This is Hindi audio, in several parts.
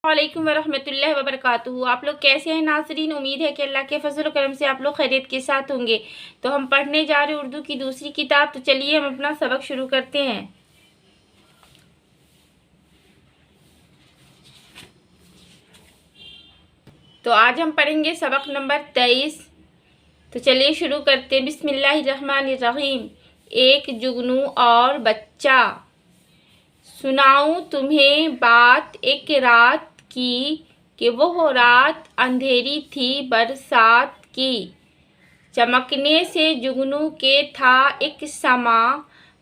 वालेकुम वरहमतुल्लाहि वबरकातुहू। आप लोग कैसे हैं नाज़रीन? उम्मीद है कि अल्लाह के फजल करम से आप लोग खैरियत के साथ होंगे। तो हम पढ़ने जा रहे हैं उर्दू की दूसरी किताब। तो चलिए हम अपना सबक शुरू करते हैं। तो आज हम पढ़ेंगे सबक नंबर 23। तो चलिए शुरू करते हैं। बिस्मिल्लाहिर्रहमानिर्रहीम। एक जुगनू और बच्चा। सुनाऊं तुम्हें बात एक रात की कि वो रात अंधेरी थी बरसात की। चमकने से जुगनू के था एक समा,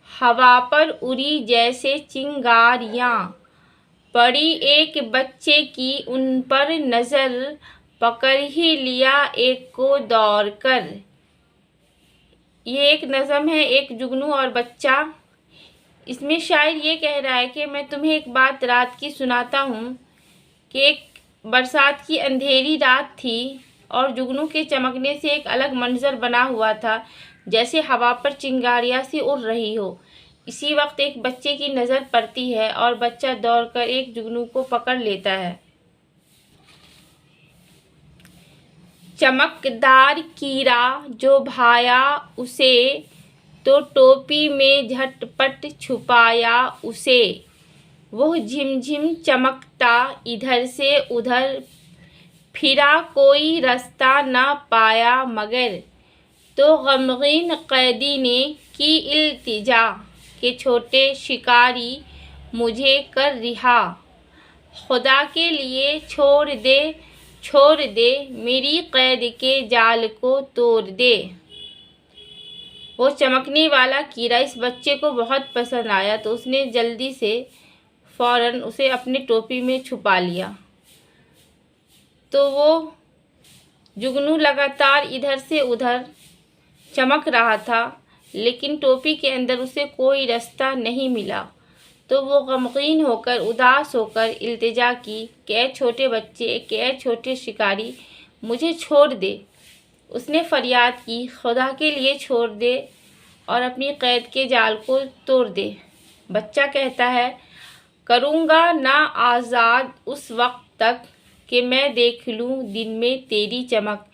हवा पर उड़ी जैसे चिंगारियाँ। पड़ी एक बच्चे की उन पर नज़र, पकड़ ही लिया एक को दौड़ कर। ये एक नज़म है, एक जुगनू और बच्चा। इसमें शायर ये कह रहा है कि मैं तुम्हें एक बात रात की सुनाता हूँ कि एक बरसात की अंधेरी रात थी और जुगनू के चमकने से एक अलग मंजर बना हुआ था, जैसे हवा पर चिंगारियाँ सी उड़ रही हो। इसी वक्त एक बच्चे की नज़र पड़ती है और बच्चा दौड़कर एक जुगनू को पकड़ लेता है। चमकदार कीड़ा जो भाया उसे, तो टोपी में झटपट छुपाया उसे। वो झिमझिम चमकता इधर से उधर, फिरा कोई रास्ता न पाया मगर। तो गमगीन कैदी ने की इल्तिजा के छोटे शिकारी मुझे कर रिहा। खुदा के लिए छोड़ दे मेरी कैद के जाल को तोड़ दे। वो चमकने वाला कीड़ा इस बच्चे को बहुत पसंद आया, तो उसने जल्दी से फ़ौरन उसे अपनी टोपी में छुपा लिया। तो वो जुगनू लगातार इधर से उधर चमक रहा था, लेकिन टोपी के अंदर उसे कोई रास्ता नहीं मिला। तो वो गमगीन होकर, उदास होकर इल्तिजा की कि ऐ छोटे बच्चे, कि ऐ छोटे शिकारी, मुझे छोड़ दे। उसने फरियाद की, खुदा के लिए छोड़ दे और अपनी कैद के जाल को तोड़ दे। बच्चा कहता है, करूँगा ना आज़ाद उस वक्त तक कि मैं देख लूँ दिन में तेरी चमक।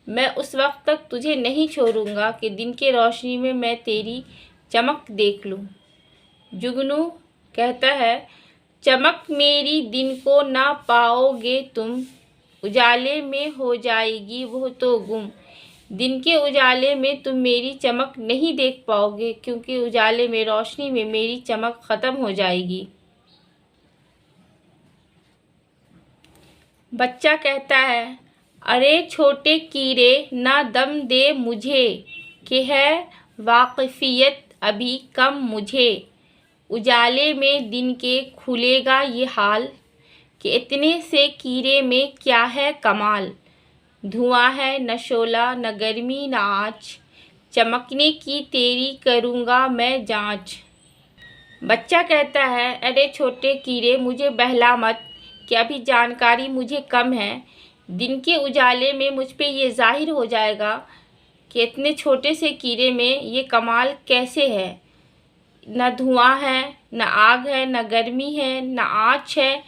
मैं उस वक्त तक तुझे नहीं छोड़ूंगा कि दिन के रोशनी में मैं तेरी चमक देख लूँ। जुगनू कहता है, चमक मेरी दिन को ना पाओगे तुम, उजाले में हो जाएगी वो तो गुम। दिन के उजाले में तुम मेरी चमक नहीं देख पाओगे, क्योंकि उजाले में, रोशनी में मेरी चमक ख़त्म हो जाएगी। बच्चा कहता है, अरे छोटे कीड़े ना दम दे मुझे, कि है वाक़फ़ियत अभी कम मुझे। उजाले में दिन के खुलेगा ये हाल, कि इतने से कीड़े में क्या है कमाल। धुआं है न शोला न गर्मी न आँच, चमकने की तेरी करूँगा मैं जाँच। बच्चा कहता है, अरे छोटे कीड़े मुझे बहला मत, कि अभी जानकारी मुझे कम है। दिन के उजाले में मुझ पे ये ज़ाहिर हो जाएगा कि इतने छोटे से कीड़े में ये कमाल कैसे है। न धुआं है, न आग है, न गर्मी है, न आँच है।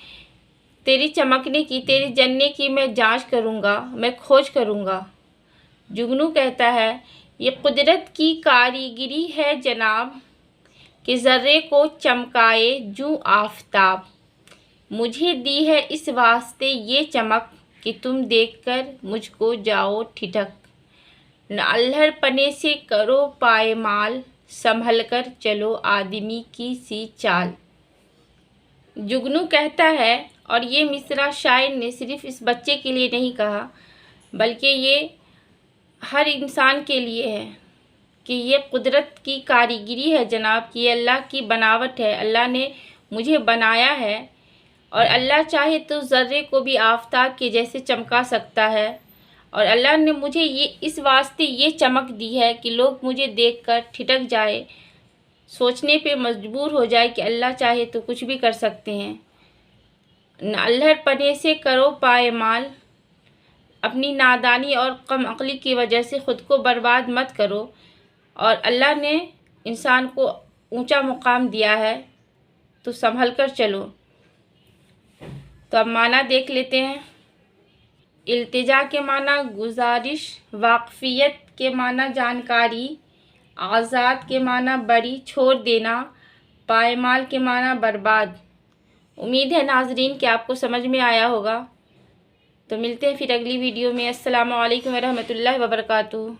तेरी चमकने की, तेरी जलने की मैं जांच करूँगा, मैं खोज करूँगा। जुगनू कहता है, ये कुदरत की कारीगिरी है जनाब, कि ज़र्रे को चमकाए जूँ आफ़ताब। मुझे दी है इस वास्ते ये चमक, कि तुम देखकर मुझको जाओ ठिठक। न अल्हड़ पने से करो पायमाल, संभल कर चलो आदमी की सी चाल। जुगनू कहता है, और ये मिसरा शायर ने सिर्फ इस बच्चे के लिए नहीं कहा, बल्कि ये हर इंसान के लिए है, कि ये कुदरत की कारीगिरी है जनाब, कि ये अल्लाह की बनावट है। अल्लाह ने मुझे बनाया है और अल्लाह चाहे तो ज़र्रे को भी आफ़ताब के जैसे चमका सकता है। और अल्लाह ने मुझे ये इस वास्ते ये चमक दी है कि लोग मुझे देखकर ठिठक जाए, सोचने पे मजबूर हो जाए कि अल्लाह चाहे तो कुछ भी कर सकते हैं। न अल्हड़ पने से करो पायमाल, अपनी नादानी और कम अक्ली की वजह से ख़ुद को बर्बाद मत करो। और अल्लाह ने इंसान को ऊंचा मुकाम दिया है, तो संभल कर चलो। तो अब माना देख लेते हैं। इल्तिजा के माना गुजारिश, वाक़फ़ियत के माना जानकारी, आज़ाद के माना बरी, छोड़ देना, पायमाल के माना बर्बाद। उम्मीद है नाज़रीन कि आपको समझ में आया होगा। तो मिलते हैं फिर अगली वीडियो में। अस्सलामु अलैकुम व रहमतुल्लाहि व बरकातुहू।